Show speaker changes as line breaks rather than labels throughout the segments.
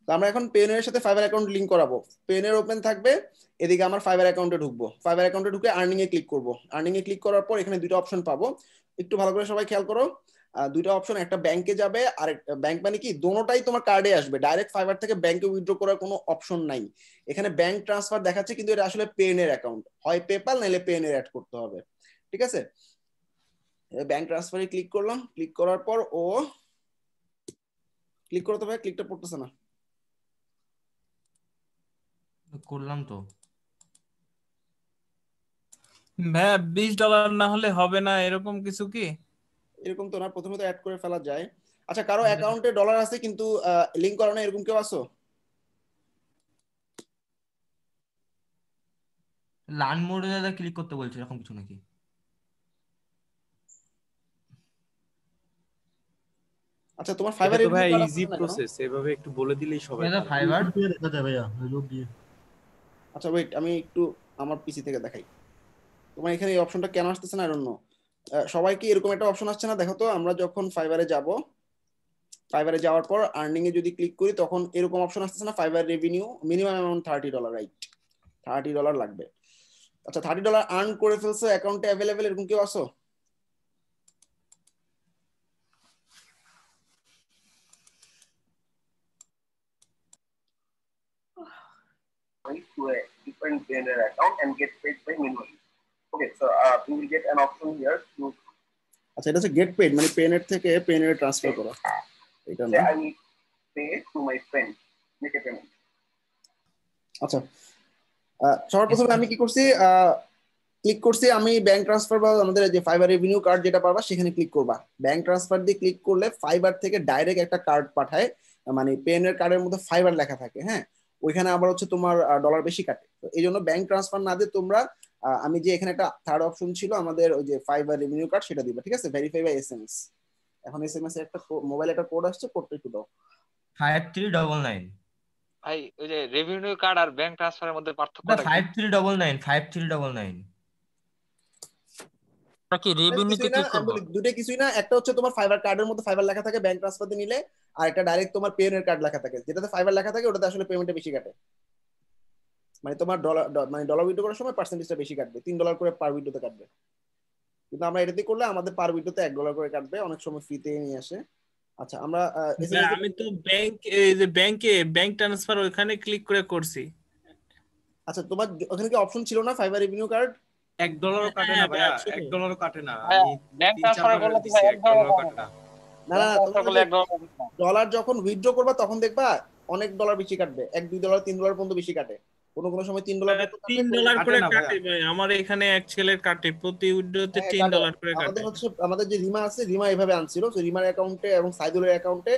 তো আমরা এখন পেনের সাথে ফাইবার অ্যাকাউন্ট লিংক করাবো। পেনের ওপেন থাকবে, এদিকে আমার ফাইবার অ্যাকাউন্টে ঢুকবো, ফাইবার অ্যাকাউন্টে ঢুকে আর্নিং এ ক্লিক করব। আর্নিং এ ক্লিক করার পর এখানে দুটো অপশন পাবো, একটু ভালো করে সবাই খেয়াল করো। দুটো অপশন, একটা ব্যাংকে যাবে, আর ব্যাংক মানে কি দোনোটাই তোমার কার্ডে আসবে, ডাইরেক্ট ফাইবার থেকে ব্যাংকে উইথড্র করার কোনো অপশন নাই। এখানে ব্যাংক ট্রান্সফার দেখাচ্ছে, কিন্তু এটা আসলে পেনের অ্যাকাউন্ট, হয় পেপাল নাইলে পেনের অ্যাড করতে হবে, ঠিক আছে। ব্যাংক ট্রান্সফারে ক্লিক করলাম, ক্লিক করার পর ও ক্লিক করতে হবে, ক্লিকটা পড়তেছে না।
করলাম তো ভাইয়া, $20 না হলে হবে না এরকম কিছু কি?
এরকম তো না, প্রথমে তো অ্যাড করে ফেলা যায়। আচ্ছা, কারো অ্যাকাউন্টে ডলার আছে কিন্তু লিংক করা না, এরকম কেউ আছো?
লার্ন মোডে দাদা ক্লিক করতে বলছে, এরকম কিছু নাকি?
আচ্ছা, তোমার
এটা
ফাইবার
তো
রিভিউ
ভাই
কার্ড
ইজি
আছে না কেন?
প্রসেস, এভাবে একটু বলে দিলেই সবাই
দাদা
পারে।
ফাইবার
দেখা যায় ভাইয়া, লোক দিয়ে।
আচ্ছা ওয়েট, আমি একটু আমার পিসি থেকে দেখাই। তোমার এখানে এই অপশনটা কেন আসতেছে না, আই ডোন্ট নো। সবাই কি এরকম একটা অপশন আসছে না? দেখো তো, আমরা যখন ফাইবারে যাব, ফাইবারে যাওয়ার পর আর্নিং এ যদি ক্লিক করি, তখন এরকম অপশন আসতেছে না, fibre revenue minimum amount $30, right? $30 লাগবে। আচ্ছা, $30 আর্ন করে ফেলছো, অ্যাকাউন্টে অ্যাভেলেবেল, এরকম কেউ আছো?
To a different Payoneer account and get paid by manually. Okay, so we will get an option here to
আচ্ছা, এটা হচ্ছে গেট পেড, মানে পেনের থেকে পেনের ট্রান্সফার করা, এটা
say
না।
I will pay to my friend, make a payment.
আচ্ছা, সবার প্রথমে আমি কি করছি, ক্লিক করছি আমি ব্যাংক ট্রান্সফার, বা আমাদের যে ফাইবার রেভিনিউ কার্ড যেটা পাবা সেখানে ক্লিক করবা। ব্যাংক ট্রান্সফার দিয়ে ক্লিক করলে ফাইবার থেকে ডাইরেক্ট একটা কার্ড পাঠায়, মানে পেনের কার্ডের মধ্যে ফাইবার লেখা থাকে, হ্যাঁ। ওইখানে আবার হচ্ছে তোমার ডলার বেশি কাটে, তো এই জন্য ব্যাংক ট্রান্সফার না দিয়ে তোমরা আমি যে এখানে একটা থার্ড অপশন ছিল আমাদের, ওই যে ফাইবার রেভিনিউ কার্ড, সেটা দিবা, ঠিক আছে। Verify by SMS. এখন এসএমএস এ একটা মোবাইলে একটা কোড আসছে, কোডটা একটু দাও।
5399।
ভাই ওই যে রেভিনিউ কার্ড আর ব্যাংক ট্রান্সফারের মধ্যে পার্থক্যটা কি?
5399
কি রেভিনিউতে
কিছুই না,
ক্লিক
আমি
করব?
বলি দুটো কিছুই না, একটা হচ্ছে তোমার ফাইবার কার্ডের মধ্যে ফাইবার লেখা থাকে ব্যাংক ট্রান্সফার দিয়ে নিলে, আর একটা ডাইরেক্ট তোমার পেনের কার্ড লেখা থাকে, যেটাতে ফাইবার লেখা থাকে ওটাতে আসলে পেমেন্টটা বেশি কাটে, মানে তোমার ডলার, মানে ডলার উইথড্র করার সময় পার্সেন্টেজটা বেশি কাটবে, $3 করে পার উইথড্রতে কাটবে। কিন্তু আমরা এটাতে করলে আমাদের পার উইথড্রতে $1 করে কাটবে, অনেক সময় ফ্রিতে নিয়ে আসে। আচ্ছা, আমরা
ভাই, আমি তো এই যে ব্যাংক ট্রান্সফার ওখানে ক্লিক করে করছি।
আচ্ছা, তোমার ওখানে কি অপশন ছিল না ফাইবার রেভিনিউ কার্ড?
$1 কাটে না ভাইয়া, $1 কাটে না।
ভাইয়া,
আমি
ব্যাংক
3-4
ট্রান্সফারে
বার
করলে তো
দিছি,
ভাই
$1 কাটে না।
না না, ডলার যখন উইথড্র করবা তখন দেখবা অনেক ডলার বেশি কাটবে, $1, $2, $3 পর্যন্ত বেশি কাটে, কোনো কোনো সময় $3
$3 করে কাটে ভাই, আমার এখানে এক ছেলের কাটে, প্রতি উইথড্রতে $3 করে কাটে।
আমাদের হচ্ছে, আমাদের যে রিমা আছে, রিমা এইভাবে আনছিল, তো রিমার অ্যাকাউন্টে এবং সাইদুলের অ্যাকাউন্টে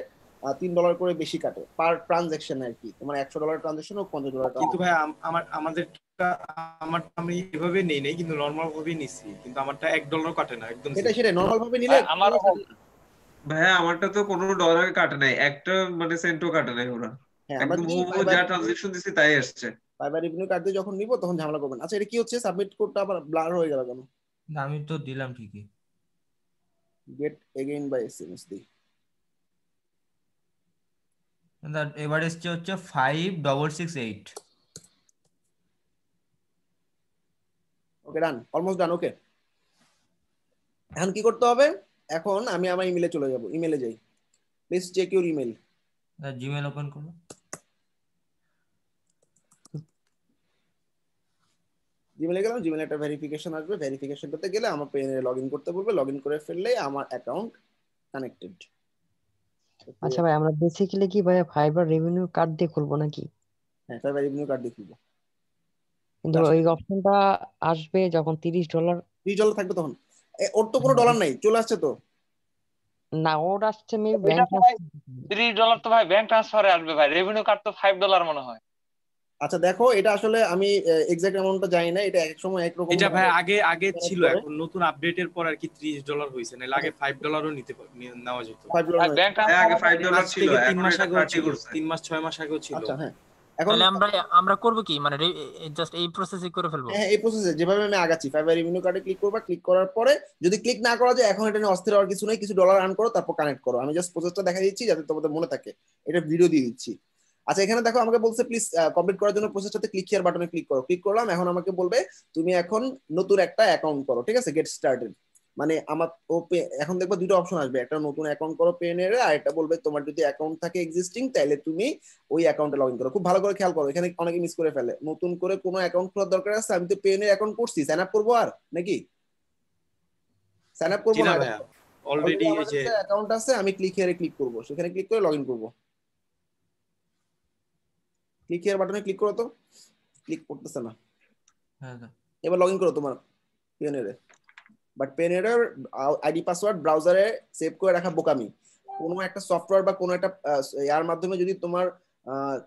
$3 করে বেশি কাটে পার ট্রানজাকশন আর কি, তোমার $100 ট্রানজাকশন হোক $50।
কিন্তু ভাই আমার আমি এভাবে নেই নাই, কিন্তু নরমাল ভাবে নিছি, কিন্তু আমারটা $1 কাটে না একদম।
সেটা নরমাল ভাবে নিলে
আমার
ভাইয়া আমারটা তো কোনো ডলার কাটে নাই, একটা মানে সেন্টও কাটে নাই ওরা, একদম হুবহু যা ট্রানজাকশন দিছি তাই আসছে।
ফাইবার রেভিনিউ কার্ড দিয়ে যখন নিব তখন ঝামেলা করবেন। আচ্ছা, এটা কি হচ্ছে, সাবমিট কোডটা আবার ব্লার হয়ে গেল কেন?
আমি তো দিলাম ঠিকই,
গেট এগেইন বাই এসএমএস দি।
এবার এসছে হচ্ছে 5668।
ওকে, ডান, অলমোস্ট ডান। ওকে, এখন কি করতে হবে? এখন আমি আমার ইমেলে চলে যাব, ইমেলে যাই, please check your email.
Gmail open করো।
জিমেলে গেলাম, জিমেলে একটা ভেরিফিকেশন আসবে, ভেরিফিকেশনটাতে গেলে আমার পেনে লগ ইন করতে বলবে, লগ ইন করে ফেললেই আমার অ্যাকাউন্ট কানেক্টেড।
আচ্ছা ভাই, আমরা বেসিক্যালি কি ভাই ফাইবার রেভিনিউ কার্ড দিয়ে খুলবো নাকি?
হ্যাঁ, ফাইবার রেভিনিউ কার্ড দিয়ে খুলবো,
কিন্তু ওই অপশনটা আসবে যখন $30
$30 থাকবে তখন। ওর তো কোনো ডলার নাই, চলে আসছে তো
না, ওর আসছে মেবি ব্যাংক
$30 তো ভাই ব্যাংক ট্রান্সফারে আসবে ভাই, রেভিনিউ কার্ড তো $5 মনে হয়।
আচ্ছা দেখো, এটা আসলে আমি এক্সাক্ট অ্যামাউন্টটা জানি না, এটা এক সময় এক রকম।
এটা ভাই আগে ছিল, এখন নতুন আপডেটের পর আর কি $30 হইছে, না আগে $5 নেওয়া যেত।
আগে $5 ছিল,
3 মাস আগে ছিল, 3 মাস 6 মাস আগেও ছিল।
আচ্ছা হ্যাঁ,
তাহলে আমরা করব কি, মানে জাস্ট এই প্রসেসই করে ফেলবো?
হ্যাঁ, এই প্রসেসে যেভাবে আমি আগাচ্ছি, ফাইবার রেভিনিউ কার্ডে ক্লিক করবা, ক্লিক করার পরে যদি ক্লিক না করা যায়, এখন এটা নিয়ে অস্থির হওয়ার কিছু নেই, কিছু ডলার আর্ন করো, তারপর কানেক্ট করো। আমি জাস্ট প্রসেসটা দেখা দিচ্ছি যাতে তোমাদের মনে থাকে, এটা ভিডিও দিয়ে দিচ্ছি। আচ্ছা এখানে দেখো আমাকে বলছে প্লিজ কমপ্লিট করার জন্য প্রসেসটাতে ক্লিক হিয়ার বাটনে ক্লিক করো। ক্লিক করলাম, এখন আমাকে বলবে তুমি এখন নতুন একটা অ্যাকাউন্ট করো, ঠিক আছে, গেট স্টার্টেড। মানে আমার এখন দেখবা দুটো অপশন আসবে, একটা নতুন অ্যাকাউন্ট করো পেনের, আর একটা বলবে তোমার যদি অ্যাকাউন্ট থাকে এক্সিস্টিং তাহলে তুমি ওই অ্যাকাউন্টে লগ ইন করো। খুব ভালো করে খেয়াল করো, এখানে অনেকে মিস করে ফেলে। নতুন করে কোনো অ্যাকাউন্ট খোলার দরকার আছে? আমি তো পেনের অ্যাকাউন্ট করছি, সাইন আপ করবো আর নাকি সাইন আপ করবো না?
অলরেডি এই যে
অ্যাকাউন্ট আছে, আমি ক্লিক হিয়ারে ক্লিক করবো, সেখানে ক্লিক করে লগ ইন করবো। ক্লিক হিয়ার বাটনে ক্লিক করো, তো ক্লিক করতেছে না। এবার লগ ইন করো তোমার পেনেরে। বাট পেনেরের আইডি পাসওয়ার্ড ব্রাউজারে সেভ করে রাখা বোকামি। কোনো একটা সফটওয়্যার বা কোনো একটা ইয়ার মাধ্যমে যদি তোমার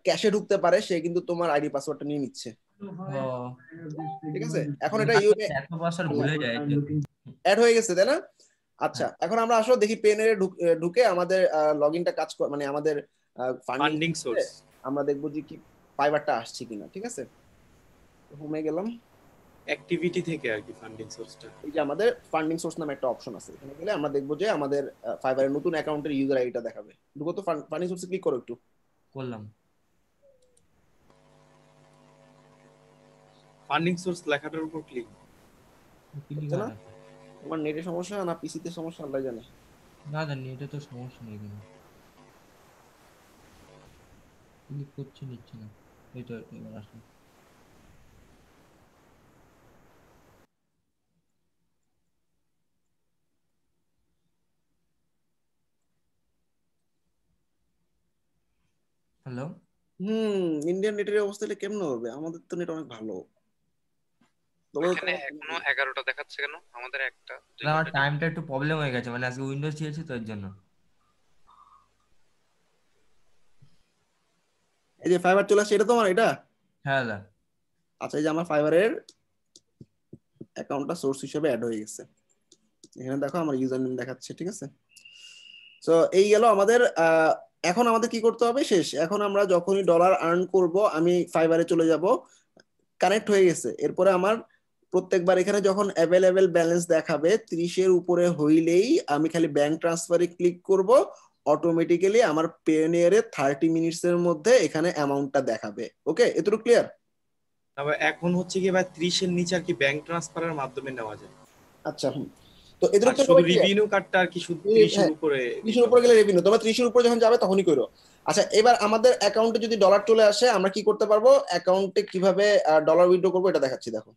ক্যাশে ঢুকতে পারে, সে কিন্তু তোমার আইডি পাসওয়ার্ডটা নিয়ে নিচ্ছে, ঠিক আছে? এখন এটা ইউএ অ্যাড হয়ে গেছে, তাই না? আচ্ছা এখন আমরা আসলে দেখি পেনেরে ঢুকে আমাদের লগইনটা কাজ মানে আমাদের
ফান্ডিং সোর্স
আমরা দেখবো যে কি ফাইবারটা আসছে কিনা, ঠিক আছে? হোমে গেলাম,
অ্যাক্টিভিটি থেকে আর কি ফান্ডিং সোর্সটা,
এই যে আমাদের ফান্ডিং সোর্স নামে একটা অপশন আছে, এখানে গেলে আমরা দেখবো যে আমাদের ফাইবারের নতুন অ্যাকাউন্টের ইউজার আইডিটা দেখাবে। ঢুকো তো ফান্ডিং সোর্সে ক্লিক করো, একটু
করলাম।
ফান্ডিং সোর্স লেখাটার উপর ক্লিক
না, তোমার নেটের সমস্যা না পিসিতে সমস্যা আল্লাহ জানে।
না জানি, এটা তো সমস্যা নেই কিন্তু ক্লিক করছি, নিচ্ছে না। এই তো এবার আসলে হ্যালো।
ইন্ডিয়ান নেটের অবস্থা কেমন হবে? আমাদের তো নেট অনেক ভালো।
এখানে এখনো 11টা দেখাচ্ছে কেন? আমাদের একটা
আমার টাইমটা একটু প্রবলেম হয়ে গেছে, মানে আজকে উইন্ডোজ দিয়েছি তো এর জন্য।
এই যে ফাইবার চলে আসছে, এটা তোমার এটা?
হ্যাঁ দাদা।
আচ্ছা এই যে আমার ফাইবারের অ্যাকাউন্টটা সোর্স হিসেবে অ্যাড হয়ে গেছে, এখানে দেখো আমার ইউজার নেম দেখাচ্ছে, ঠিক আছে? সো এই গেল আমাদের। এখন আমাদের কি করতে হবে? শেষ। এখন আমরা যখনই ডলার আর্ন করব, আমি ফাইবারে চলে যাব, কানেক্ট হয়ে গেছে। এরপরে আমার প্রত্যেকবার এখানে যখন অ্যাভেলেবেল ব্যালেন্স দেখাবে 30-এর উপরে হইলেই আমি খালি ব্যাংক ট্রান্সফারে ক্লিক করব, অটোমেটিক্যালি আমার পেনিয়ারে 30 মিনিটসের মধ্যে এখানে অ্যামাউন্টটা দেখাবে। ওকে, এতটুকু ক্লিয়ার?
তবে এখন হচ্ছে কি ভাই 30 এর নিচে আর কি ব্যাংক ট্রান্সফারের মাধ্যমে নেওয়া যায়।
আচ্ছা তো এতটুকু
শুধু রেভিনিউ কার্ডটা আর কি শুধু 30 এর উপরে,
30 এর উপরে গেলে রেভিনিউ, তোমরা 30 এর উপরে যখন যাবে তখনই করো। আচ্ছা এবার আমাদের অ্যাকাউন্টে যদি ডলার চলে আসে আমরা কি করতে পারবো? অ্যাকাউন্টে কিভাবে ডলার উইথড্র করবো এটা দেখাচ্ছি, দেখো।